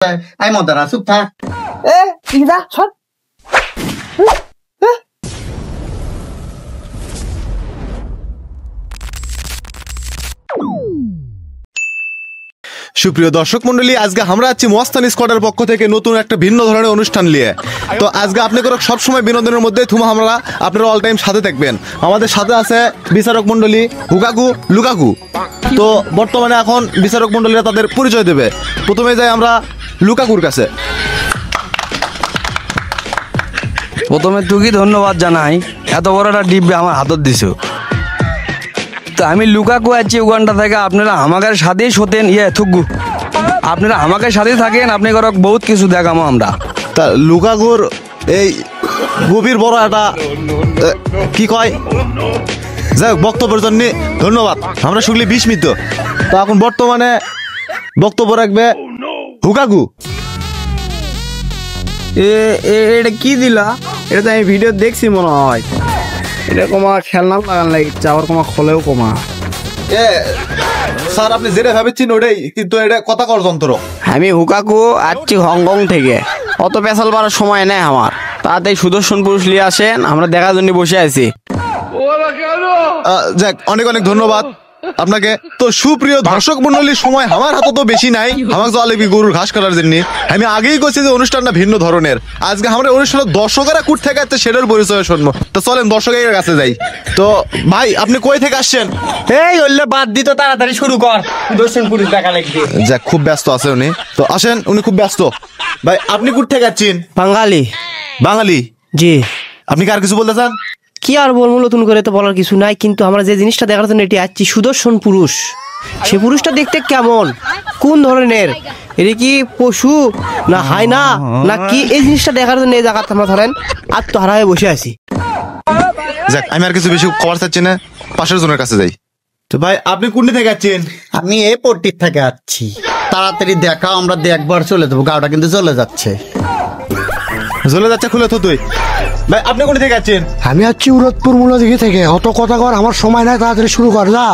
ai một tờ súp tha. Ê, đi ra, xuất. সুপ্রিয় দর্শক মন্ডলী, আজকে আমরা আছি মস্তানি স্কোয়াডের পক্ষ থেকে নতুন একটা ভিন্ন ধরনের অনুষ্ঠান নিয়ে। তো আজকে আপনাদের সবসময় বিনোদনের মধ্যে আমরা আপনারা অল টাইম সাথে থাকবেন। আমাদের সাথে আছে বিচারক মন্ডলী হুকাকু লুকাকু। তো বর্তমানে এখন বিচারক মন্ডলীরা তাদের পরিচয় দেবে। প্রথমে যাই আমরা লুকাকুর কাছে। প্রথমে তুই ধন্যবাদ জানাই, এত বড় একটা ডিব্বে আমার হাতত দিছো। তো আমি লুকাকু আছি উগান্ডা থেকে। আপনারা আমাদের সাথেই শোতেন থুকু, আপনারা আমাদের সাথেই থাকেন, আপনি করক বহুত কিছু দেখামো আমরা। তা লুকাকুর এই গভীর বড় একটা কি কয় যাই হোক বক্তব্যের জন্য ধন্যবাদ, আমরা শুনলে বিস্মিত। তো এখন বর্তমানে বক্তব্য রাখবে হুকাকু। এটা কি দিলা? এটা তো আমি ভিডিও দেখছি মনে হয়। এটা কমা খেলনা লাগান লাগছে, আবার কমা খোলেও কমা। স্যার আপনি যেটা ভাবেছেন ওটাই, কিন্তু এটা কথা কর যন্ত্র। আমি হুকাকু আসছি হংকং থেকে। অত পেশাল বাড়ার সময় নেই আমার। তাড়াতাড়ি সুদর্শন পুরুষ নিয়ে আসেন, আমরা দেখার জন্য বসে আছি। যাক, অনেক অনেক ধন্যবাদ আপনাকে। তো সুপ্রিয় দর্শক মন্ডলীর সময় আমার হাতে তো বেশি নাই, আমাকে জল গরুর ঘাস কাটার জন্য। আমি আগেই করছি যে অনুষ্ঠানটা ভিন্ন ধরনের। আজকে আমরা অনুষ্ঠানে দর্শকেরা কুট থেকে আসছে সেটার পরিচয় শুনবো। তো চলেন দর্শকের কাছে যাই। তো ভাই আপনি কই থেকে আসছেন? এই হইলে বাদ দিত, তাড়াতাড়ি শুরু কর। সুদর্শন পুরুষ দেখা লাগবে। যাক, খুব ব্যস্ত আছে উনি। তো আসেন, উনি খুব ব্যস্ত। ভাই আপনি কুট থেকে আসছেন? বাঙালি। বাঙালি? জি। আপনি কি আর কিছু বলতে চান? কি আর বলবো, নতুন করে তো বলার কিছু নাই, কিন্তু আমরা যে জিনিসটা দেখার জন্য এটি আসছি সুদর্শন পুরুষ। সে পুরুষটা দেখতে কেমন, কোন ধরনের, এটা কি পশু না হায়না না কি, এই জিনিসটা দেখার জন্য এই জায়গাতে আমরা ধরেন আত্মহারা হয়ে বসে আছি। যাক, আমি আর কিছু বেশি খবর চাচ্ছি না, পাশের জনের কাছে যাই। তো ভাই আপনি কোনটি থেকে আসছেন? আমি এই পট্টির থেকে আসছি। তাড়াতাড়ি দেখা, আমরা দেখবার চলে দেবো। গাওটা কিন্তু চলে যাচ্ছে। চলে যাচ্ছে, খুলে তো তুই। ভাই আপনি কোনটি থেকে আসছেন? আমি আছি উরতপুর মূলা দিকে থেকে। অত কথা কর, আমার সময় নাই, তাড়াতাড়ি শুরু কর যা।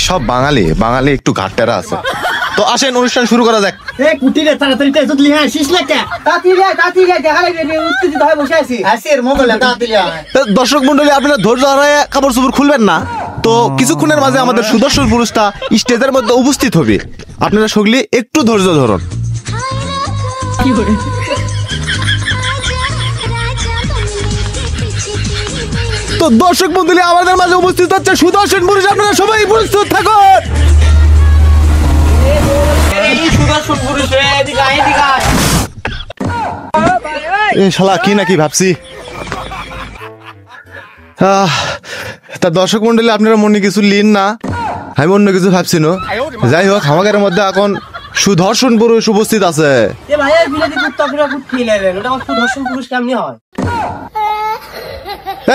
সব বাঙালি বাঙালি একটু ঘাটতেরা আছে। তো আসেন অনুষ্ঠান শুরু করা যাক। তাড়াতাড়ি দর্শক মন্ডলী, আপনারা ধৈর্য হারায় কাপড় চোপড় খুলবেন না। তো কিছুক্ষণের মাঝে আমাদের সুদর্শন পুরুষটা স্টেজের মধ্যে উপস্থিত হবে। আপনারা সকলে একটু ধৈর্য ধরুন। তো দর্শক মন্ডলী, আমাদের মাঝে উপস্থিত হচ্ছে সুদর্শন পুরুষ। আপনারা সবাই প্রস্তুত থাকুন। শালা কি নাকি ভাবছি। তা দর্শক মন্ডলী, আপনারা মনে কিছু লিন না, আমি অন্য কিছু ভাবছি না। যাই হোক, আমাদের মধ্যে এখন সুদর্শন পুরুষ উপস্থিত আছে।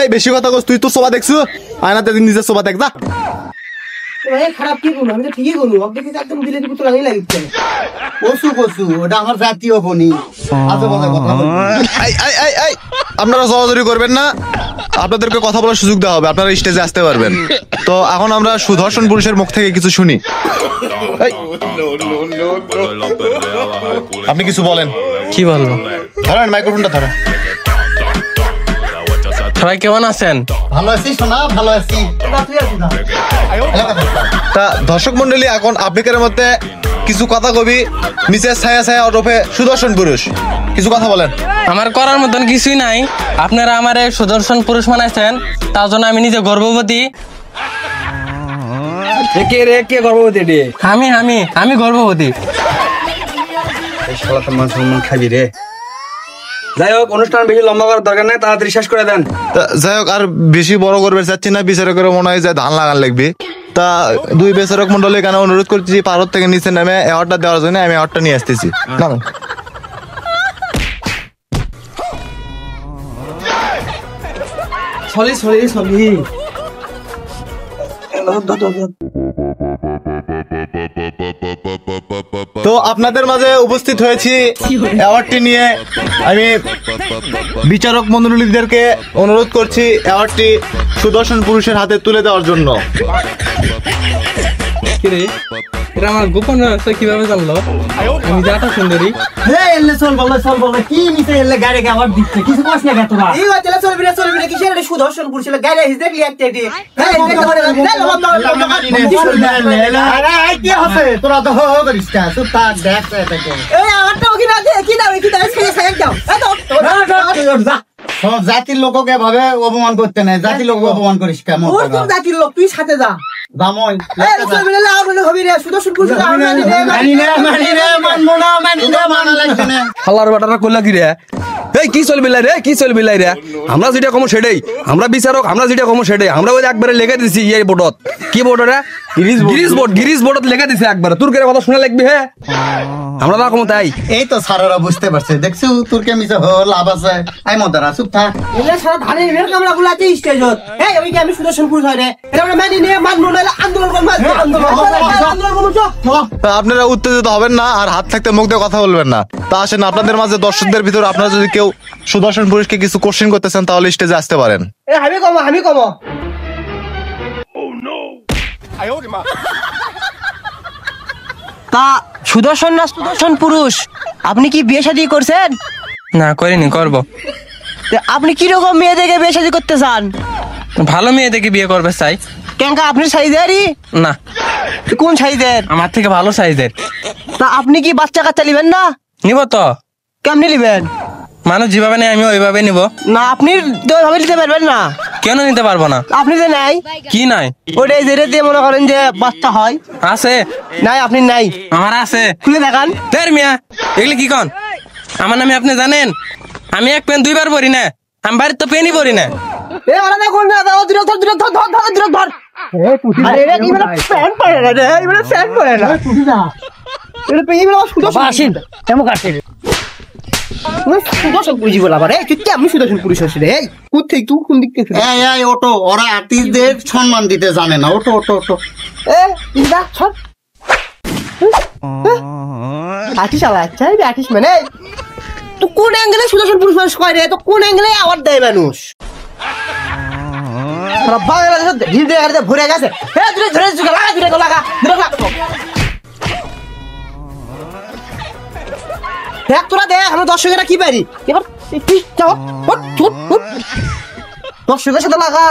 এই বেশি কথা কস, তুই তো সোবা দেখছু, আয়নাতে নিজের সোবা দেখ। খারাপ কি করবো, আমি তো ঠিকই করবো। একদম দিলে পুত্র লাগছে। কসু কসু, ওটা আমার জাতীয় ফোনই। আপনারা জড়াজড়ি করবেন না, আপনাদেরকে কথা বলার সুযোগ দেওয়া হবে, আপনারা স্টেজে আসতে পারবেন। তো এখন আমরা সুদর্শন পুরুষের মুখ থেকে কিছু শুনি। আপনি কিছু বলেন। কি বলবো? ধরেন মাইক্রোফোনটা ধরেন। সবাই কেমন আছেন? ভালো আছি সোনা, ভালো আছি। তা দর্শক মন্ডলী, এখন আপনাদের মধ্যে কিছু কথা কবি মিসেস ছায়া ছায়া ওরফে সুদর্শন পুরুষ, কিছু কথা বলেন। আমার করার মতন কিছুই নাই, আপনারা আমার সুদর্শন পুরুষ বানাইছেন, তার জন্য আমি নিজে গর্ভবতী। কে গর্ভবতী? আমি গর্ভবতী। খাবি রে। যাই হোক, অনুষ্ঠান বেশি লম্বা করার দরকার নাই, তাড়াতাড়ি শেষ করে দেন। যাই হোক, আর বেশি বড় করবে চাচ্ছি না, বিচারকের মনে হয় যে ধান লাগান লাগবে। তা দুই বিচারক মন্ডলী কেন অনুরোধ করছি, পারত থেকে নিচে নামে অ্যাওয়ার্ডটা দেওয়ার জন্য আমি অ্যাওয়ার্ডটা নিয়ে আসতেছি। তো আপনাদের মাঝে উপস্থিত হয়েছি অ্যাওয়ার্ডটি নিয়ে। আমি বিচারক মন্ডলীদেরকে অনুরোধ করছি অ্যাওয়ার্ডটি সুদর্শন পুরুষের হাতে তুলে দেওয়ার জন্য। এটা আমার গোপন রহস্য কিভাবে জানলো আমি যাটা সুন্দরী? এই এলে চল বল কি মিছে এলে গাড়ি আবার দিচ্ছে কিছু কষ্ট না তোরা এই হইতেলে চলবি না কিসের এটা সুদর্শন পুরুষের গাড়ি এসে দেখলি একটা এটি এই দেখতে পারে আরে আই কি আছে তোরা তো হো করিস কা তো তা দেখ এটা এই আমারটা কি না দে কি দাও সাইড দাও এই তো যা সব জাতির লোককে ভাবে অপমান করতে নাই জাতির লোককে অপমান করিস কা মত ওর তুই জাতির লোক তুই সাথে যা জামই এই চলবি না লাভ হবি রে সুদর্শন পুরুষ মানি রে মানা লাগছে না হালার বাটারা কইলা কি রে? এই কি চলবি লাই রে আমরা যেটা কম সেটাই আমরা বিচারক আমরা যেটা কম সেটাই আমরা ওই একবারে লিখে দিছি এই বোর্ডত কি বোর্ড রে গিরিশ বোর্ডত লিখে দিছি একবারে তোর কেরে কথা শুনে লাগবি হে আমরা না কম তাই এই তো সারারা বুঝতে পারছে দেখছো তোর কে মিছে লাভ আছে আই মদারা চুপ থাক এলে সারা ধানের মের কামড়া গুলাতে স্টেজত এই ওই কি আমি সুদর্শন পুরুষ হয় রে এটা আমরা মানি নিয়ে মানবো না আন্দোলন করব আপনারা উত্তেজিত হবেন না আর হাত থাকতে মুখ দিয়ে কথা বলবেন না। তা আসেন আপনাদের মাঝে দর্শকদের ভিতর আপনারা যদি কেউ সুদর্শন পুরুষকে কিছু কোশ্চেন করতেছেন তাহলে স্টেজে আসতে পারেন। এ আমি কম তা সুদর্শন পুরুষ আপনি কি বিয়ে শাদী করছেন? না করিনি, করব। তা আপনি কি রকম মেয়ে দেখে বিয়ে শাদী করতে চান? ভালো মেয়ে দেখে বিয়ে করবে চাই। কেনকা আপনি সাইজেরই না, কোন সাইজের? আমার থেকে ভালো সাইজের। তা আপনি কি বাচ্চা কাচ্চা নিবেন না? নিব তো, কেমনি নিবেন? মানুষ যেভাবে নেই আমি ওইভাবে নিব। না আপনি তো ওইভাবে নিতে পারবেন না। কেন নিতে পারবো না? আপনি যে নাই কি নাই? ওটাই যেটা দিয়ে মনে করেন যে বাচ্চা হয় আছে নাই, আপনি নাই। আমার আছে, খুলে দেখান। তের মিয়া এগুলি কি কন? আমার নামে আপনি জানেন আমি এক পেন দুইবার পরি না, আমি বাড়ির তো পেনই পরি না। এ ওরা দেখুন না, দাও ধর আরে এটা কি মানে প্যান্ট পরে না রে, এই মানে প্যান্ট পরে না তুই যা এটা পেয়ে গেল সুদর্শন আসেন কেমন কাটে সুদর্শন পুরুষ বলা পারে তুই কেমন সুদর্শন পুরুষ হচ্ছে রে? এই কোথায় তুই কোন দিক থেকে? এই ওটো ওরা আর্টিস্টদের সম্মান দিতে জানে না। ওটো এ ইদা ছট আর্টিস্ট আলা আচ্ছা এই আর্টিস্ট মানে তো কোন অ্যাঙ্গেলে সুদর্শন পুরুষ মানুষ কয় রে? তো কোন অ্যাঙ্গেলে অ্যাওয়ার্ড দেয় মানুষ? সারা বাংলাদেশে হিন্দে গাড়িতে ভরে গেছে। এ ধরে লাগা দেখ তোরা দেখ আমরা দর্শকেরা কি পারি এবার দর্শকের সাথে লাগা